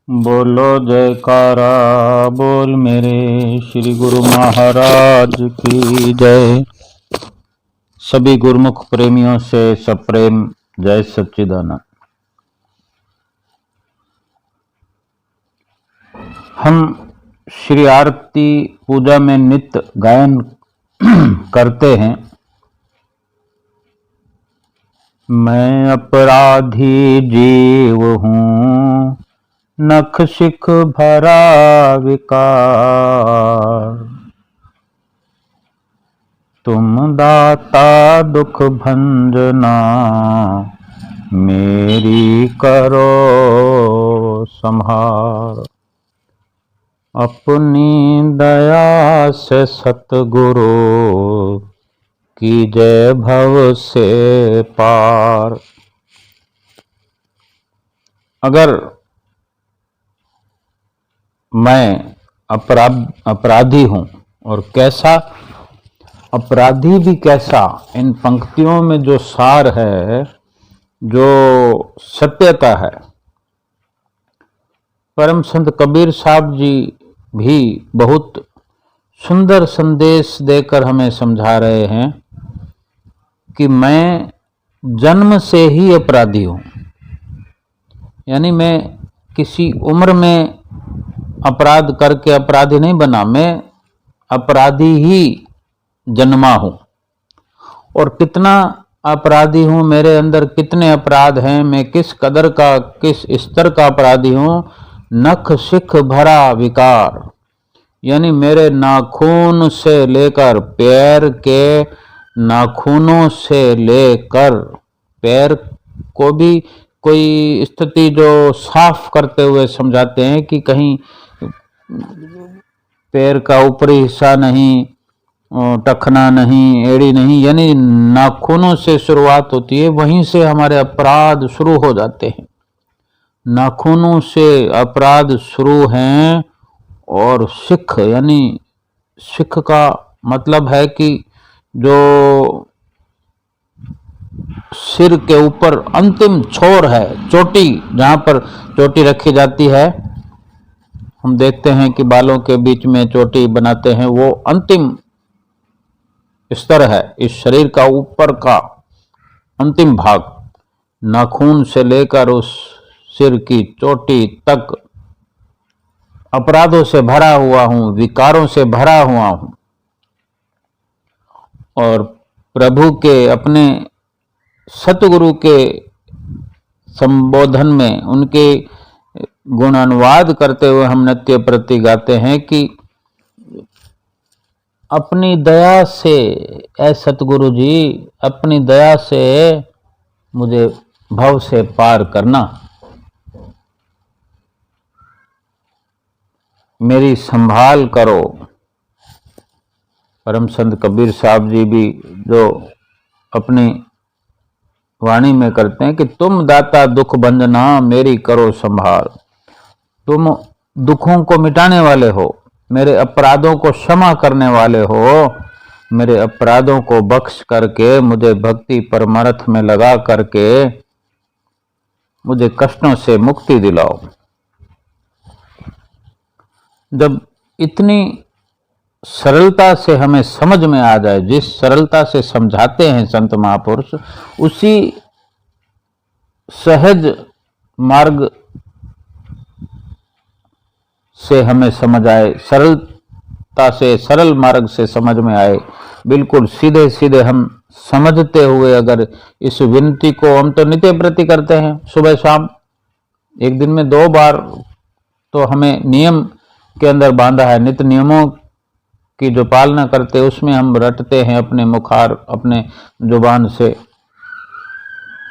बोलो जयकारा बोल मेरे श्री गुरु महाराज की जय। सभी गुरुमुख प्रेमियों से सप्रेम जय सच्चिदानंद। हम श्री आरती पूजा में नित्य गायन करते हैं। मैं अपराधी जीव हूँ, नख शिख भरा विकार। तुम दाता दुख भंजना, मेरी करो संहार। अपनी दया से सतगुरु, कीजय भव से पार। अगर मैं अपराधी हूं, और कैसा अपराधी भी कैसा, इन पंक्तियों में जो सार है, जो सत्यता है, परम संत कबीर साहब जी भी बहुत सुंदर संदेश देकर हमें समझा रहे हैं कि मैं जन्म से ही अपराधी हूं। यानी मैं किसी उम्र में अपराध करके अपराधी नहीं बना, मैं अपराधी ही जन्मा हूं। और कितना अपराधी हूं, मेरे अंदर कितने अपराध हैं, मैं किस कदर का, किस स्तर का अपराधी हूं। नख शिख भरा विकार, यानी मेरे नाखून से लेकर पैर के नाखूनों से लेकर पैर को भी कोई स्थिति जो साफ करते हुए समझाते हैं कि कहीं पैर का ऊपरी हिस्सा नहीं, टखना नहीं, एड़ी नहीं, यानी नाखूनों से शुरुआत होती है, वहीं से हमारे अपराध शुरू हो जाते हैं। नाखूनों से अपराध शुरू हैं। और शिख, यानी शिख का मतलब है कि जो सिर के ऊपर अंतिम छोर है, चोटी, जहां पर चोटी रखी जाती है, हम देखते हैं कि बालों के बीच में चोटी बनाते हैं, वो अंतिम स्तर है इस शरीर का, ऊपर का अंतिम भाग। नाखून से लेकर उस सिर की चोटी तक अपराधों से भरा हुआ हूं, विकारों से भरा हुआ हूं। और प्रभु के, अपने सतगुरु के संबोधन में उनके गुण अनुवाद करते हुए हम नित्य प्रति गाते हैं कि अपनी दया से, ऐ सतगुरु जी, अपनी दया से मुझे भव से पार करना, मेरी संभाल करो। परम संत कबीर साहब जी भी जो अपनी वाणी में करते हैं कि तुम दाता दुख भंजना, मेरी करो संभाल। तुम दुखों को मिटाने वाले हो, मेरे अपराधों को क्षमा करने वाले हो, मेरे अपराधों को बख्श करके मुझे भक्ति परमार्थ में लगा करके मुझे कष्टों से मुक्ति दिलाओ। जब इतनी सरलता से हमें समझ में आ जाए, जिस सरलता से समझाते हैं संत महापुरुष, उसी सहज मार्ग से हमें समझ आए, सरलता से, सरल मार्ग से समझ में आए, बिल्कुल सीधे सीधे हम समझते हुए अगर इस विनती को हम तो नित्य प्रति करते हैं, सुबह शाम, एक दिन में 2 बार तो हमें नियम के अंदर बांधा है, नित्य नियमों की जो पालना करते उसमें हम रटते हैं अपने मुखार, अपने जुबान से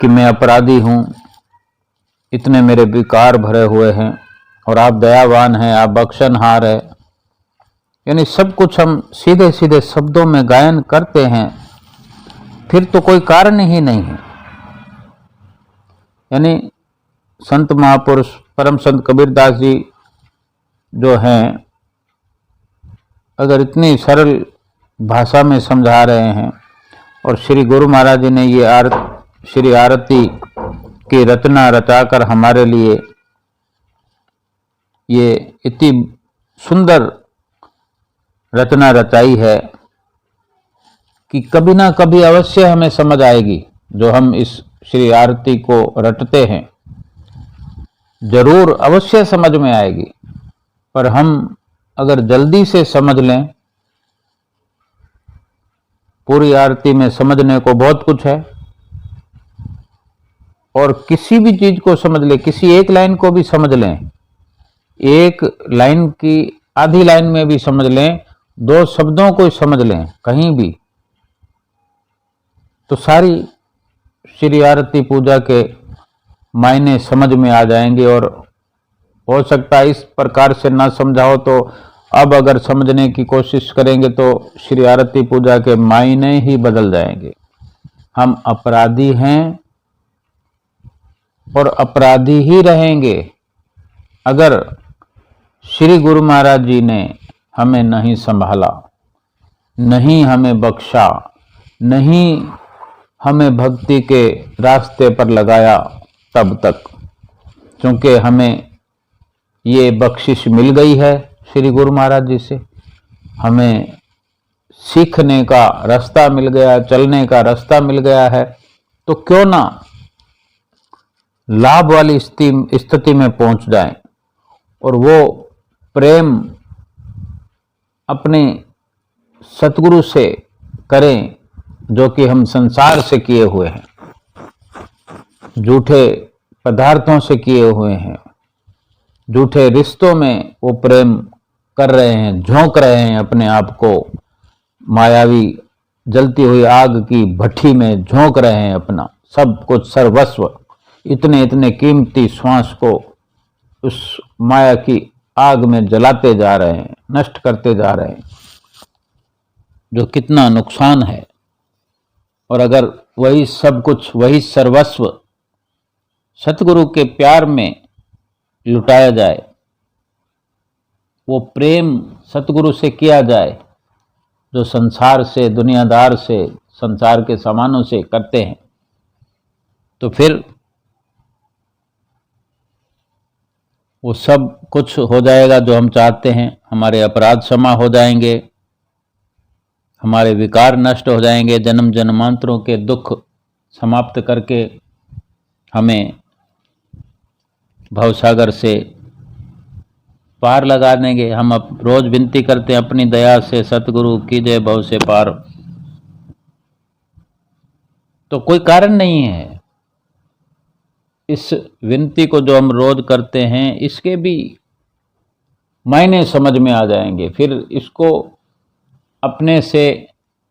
कि मैं अपराधी हूं, इतने मेरे विकार भरे हुए हैं, और आप दयावान हैं, आप बख्शनहार है। यानी सब कुछ हम सीधे सीधे शब्दों में गायन करते हैं, फिर तो कोई कारण ही नहीं है। यानी संत महापुरुष परम संत कबीरदास जी जो हैं, अगर इतनी सरल भाषा में समझा रहे हैं, और श्री गुरु महाराज जी ने ये श्री आरती की रचना रचाकर हमारे लिए ये इतनी सुंदर रचना रचाई है कि कभी ना कभी अवश्य हमें समझ आएगी। जो हम इस श्री आरती को रटते हैं जरूर अवश्य समझ में आएगी, पर हम अगर जल्दी से समझ लें, पूरी आरती में समझने को बहुत कुछ है, और किसी भी चीज को समझ लें, किसी एक लाइन को भी समझ लें, एक लाइन की आधी लाइन में भी समझ लें, दो शब्दों को समझ लें कहीं भी, तो सारी श्री आरती पूजा के मायने समझ में आ जाएंगे। और हो सकता है इस प्रकार से ना समझाओ तो अब अगर समझने की कोशिश करेंगे तो श्री आरती पूजा के मायने ही बदल जाएंगे। हम अपराधी हैं और अपराधी ही रहेंगे अगर श्री गुरु महाराज जी ने हमें नहीं संभाला, नहीं हमें बख्शा, नहीं हमें भक्ति के रास्ते पर लगाया तब तक। क्योंकि हमें ये बख्शिश मिल गई है श्री गुरु महाराज जी से, हमें सीखने का रास्ता मिल गया, चलने का रास्ता मिल गया है, तो क्यों ना लाभ वाली स्थिति में पहुंच जाएं और वो प्रेम अपने सतगुरु से करें जो कि हम संसार से किए हुए हैं, झूठे पदार्थों से किए हुए हैं, झूठे रिश्तों में वो प्रेम कर रहे हैं, झोंक रहे हैं अपने आप को, मायावी जलती हुई आग की भट्टी में झोंक रहे हैं अपना सब कुछ सर्वस्व, इतने इतने कीमती श्वास को उस माया की आग में जलाते जा रहे हैं, नष्ट करते जा रहे हैं, जो कितना नुकसान है। और अगर वही सब कुछ, वही सर्वस्व सतगुरु के प्यार में लुटाया जाए, वो प्रेम सतगुरु से किया जाए जो संसार से, दुनियादार से, संसार के सामानों से करते हैं, तो फिर वो सब कुछ हो जाएगा जो हम चाहते हैं। हमारे अपराध क्षमा हो जाएंगे, हमारे विकार नष्ट हो जाएंगे, जन्म जन्मांतरों के दुख समाप्त करके हमें भवसागर से पार लगा देंगे। हम अब रोज विनती करते हैं अपनी दया से सतगुरु कीजिए भव से पार, तो कोई कारण नहीं है। इस विनती को जो हम रोज करते हैं इसके भी मायने समझ में आ जाएंगे। फिर इसको अपने से,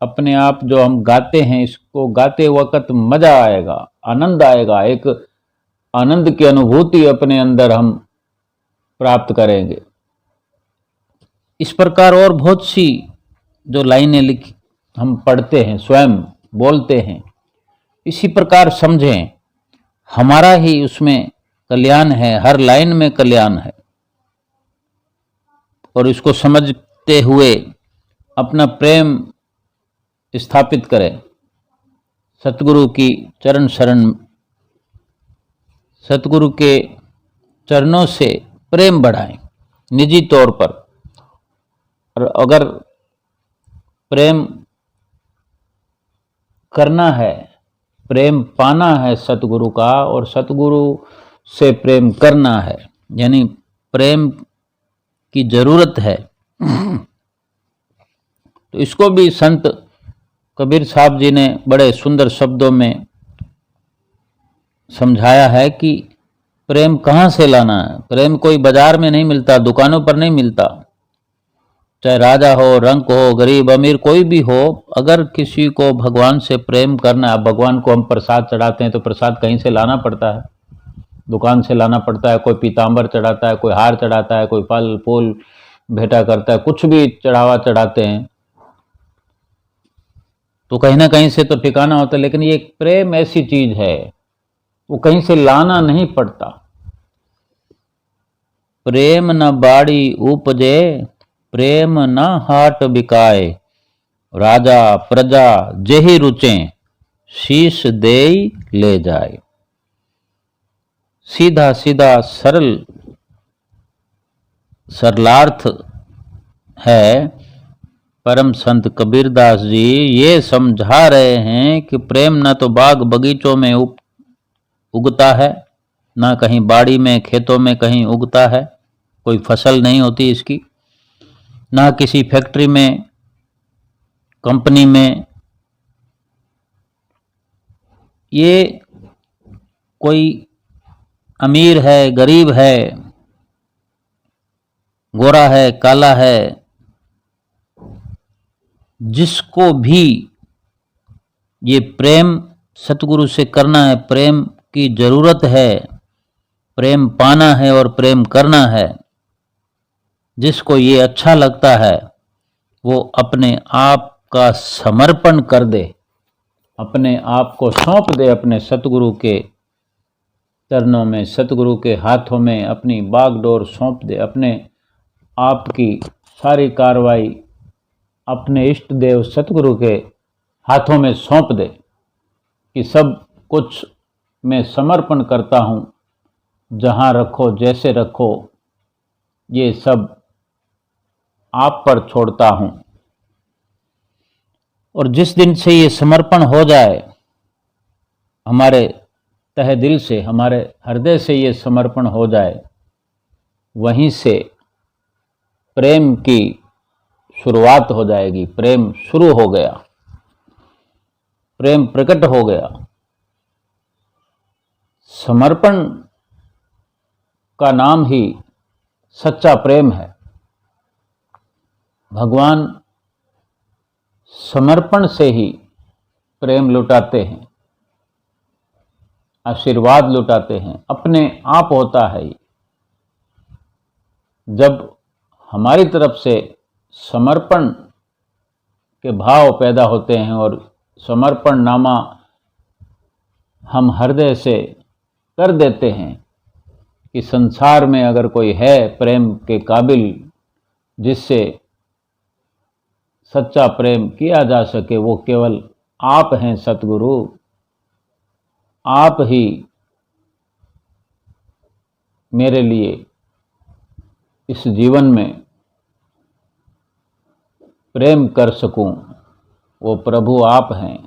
अपने आप जो हम गाते हैं, इसको गाते वक्त मजा आएगा, आनंद आएगा, एक आनंद की अनुभूति अपने अंदर हम प्राप्त करेंगे। इस प्रकार और बहुत सी जो लाइनें लिखी हम पढ़ते हैं, स्वयं बोलते हैं, इसी प्रकार समझें, हमारा ही उसमें कल्याण है, हर लाइन में कल्याण है। और इसको समझते हुए अपना प्रेम स्थापित करें सतगुरु की चरण शरण, सतगुरु के चरणों से प्रेम बढ़ाएं निजी तौर पर। और अगर प्रेम करना है, प्रेम पाना है सतगुरु का, और सतगुरु से प्रेम करना है, यानी प्रेम की जरूरत है, तो इसको भी संत कबीर साहब जी ने बड़े सुंदर शब्दों में समझाया है कि प्रेम कहाँ से लाना है। प्रेम कोई बाजार में नहीं मिलता, दुकानों पर नहीं मिलता, चाहे राजा हो, रंक हो, गरीब अमीर कोई भी हो, अगर किसी को भगवान से प्रेम करना है। भगवान को हम प्रसाद चढ़ाते हैं तो प्रसाद कहीं से लाना पड़ता है, दुकान से लाना पड़ता है, कोई पीताम्बर चढ़ाता है, कोई हार चढ़ाता है, कोई फल फूल भेंटा करता है, कुछ भी चढ़ावा चढ़ाते हैं तो कहीं ना कहीं से तो ठिकाना होता है। लेकिन ये प्रेम ऐसी चीज है, वो कहीं से लाना नहीं पड़ता। प्रेम न बाड़ी उपजे, प्रेम न हाट बिकाए, राजा प्रजा जेहि रुचे, शीश देई ले जाए। सीधा सीधा सरल सरलार्थ है। परम संत कबीरदास जी ये समझा रहे हैं कि प्रेम न तो बाग बगीचों में उगता है, ना कहीं बाड़ी में खेतों में कहीं उगता है, कोई फसल नहीं होती इसकी, ना किसी फैक्ट्री में कंपनी में। ये कोई अमीर है गरीब है, गोरा है काला है, जिसको भी ये प्रेम सतगुरु से करना है, प्रेम की जरूरत है, प्रेम पाना है और प्रेम करना है, जिसको ये अच्छा लगता है वो अपने आप का समर्पण कर दे, अपने आप को सौंप दे अपने सतगुरु के चरणों में, सतगुरु के हाथों में अपनी बागडोर सौंप दे, अपने आप की सारी कार्रवाई अपने इष्ट देव सतगुरु के हाथों में सौंप दे कि सब कुछ मैं समर्पण करता हूँ, जहाँ रखो जैसे रखो ये सब आप पर छोड़ता हूँ। और जिस दिन से ये समर्पण हो जाए, हमारे तहे दिल से, हमारे हृदय से ये समर्पण हो जाए, वहीं से प्रेम की शुरुआत हो जाएगी। प्रेम शुरू हो गया, प्रेम प्रकट हो गया। समर्पण का नाम ही सच्चा प्रेम है। भगवान समर्पण से ही प्रेम लुटाते हैं, आशीर्वाद लुटाते हैं, अपने आप होता है। जब हमारी तरफ से समर्पण के भाव पैदा होते हैं और समर्पण नामा हम हृदय से कर देते हैं कि संसार में अगर कोई है प्रेम के काबिल जिससे सच्चा प्रेम किया जा सके, वो केवल आप हैं सतगुरु। आप ही मेरे लिए इस जीवन में प्रेम कर सकूं, वो प्रभु आप हैं।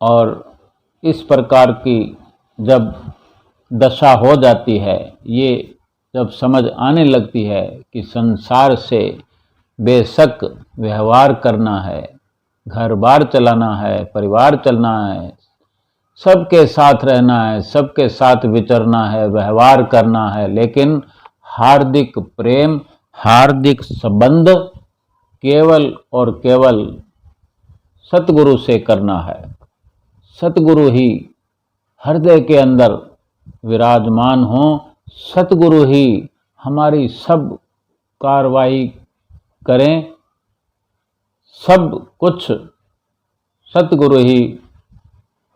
और इस प्रकार की जब दशा हो जाती है, ये जब समझ आने लगती है कि संसार से बेशक व्यवहार करना है, घर बार चलाना है, परिवार चलना है, सबके साथ रहना है, सबके साथ विचरना है, व्यवहार करना है, लेकिन हार्दिक प्रेम, हार्दिक संबंध केवल और केवल सतगुरु से करना है। सतगुरु ही हृदय के अंदर विराजमान हो, सतगुरु ही हमारी सब कार्रवाई करें, सब कुछ सतगुरु ही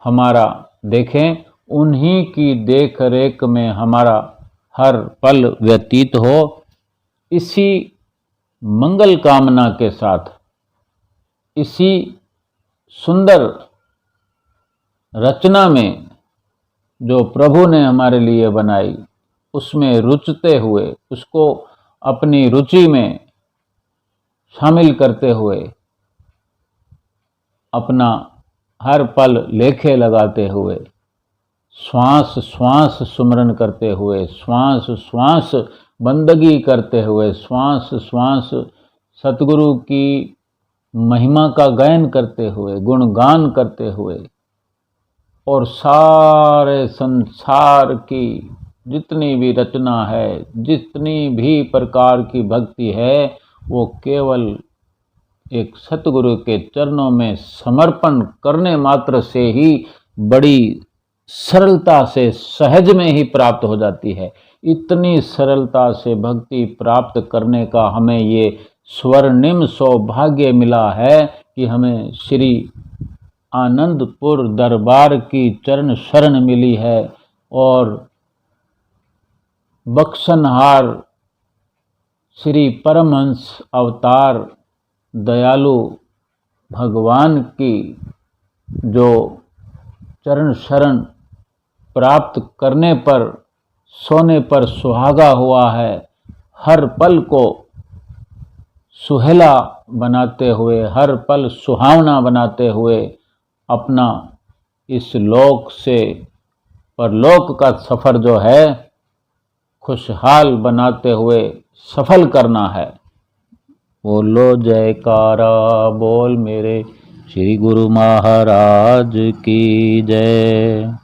हमारा देखें, उन्हीं की देख रेख में हमारा हर पल व्यतीत हो। इसी मंगल कामना के साथ, इसी सुंदर रचना में जो प्रभु ने हमारे लिए बनाई, उसमें रुचते हुए, उसको अपनी रुचि में शामिल करते हुए, अपना हर पल लेखे लगाते हुए, श्वास श्वास सुमरन करते हुए, श्वास श्वास बंदगी करते हुए, श्वास श्वास सतगुरु की महिमा का गायन करते हुए, गुणगान करते हुए, और सारे संसार की जितनी भी रचना है, जितनी भी प्रकार की भक्ति है, वो केवल एक सतगुरु के चरणों में समर्पण करने मात्र से ही बड़ी सरलता से, सहज में ही प्राप्त हो जाती है। इतनी सरलता से भक्ति प्राप्त करने का हमें ये स्वर्णिम सौभाग्य मिला है कि हमें श्री आनंदपुर दरबार की चरण शरण मिली है, और बख्शनहार श्री परमहंस अवतार दयालु भगवान की जो चरण शरण प्राप्त करने पर सोने पर सुहागा हुआ है, हर पल को सुहेला बनाते हुए, हर पल सुहावना बनाते हुए अपना इस लोक से परलोक का सफ़र जो है खुशहाल बनाते हुए सफल करना है। बोलो जयकारा बोल मेरे श्री गुरु महाराज की जय।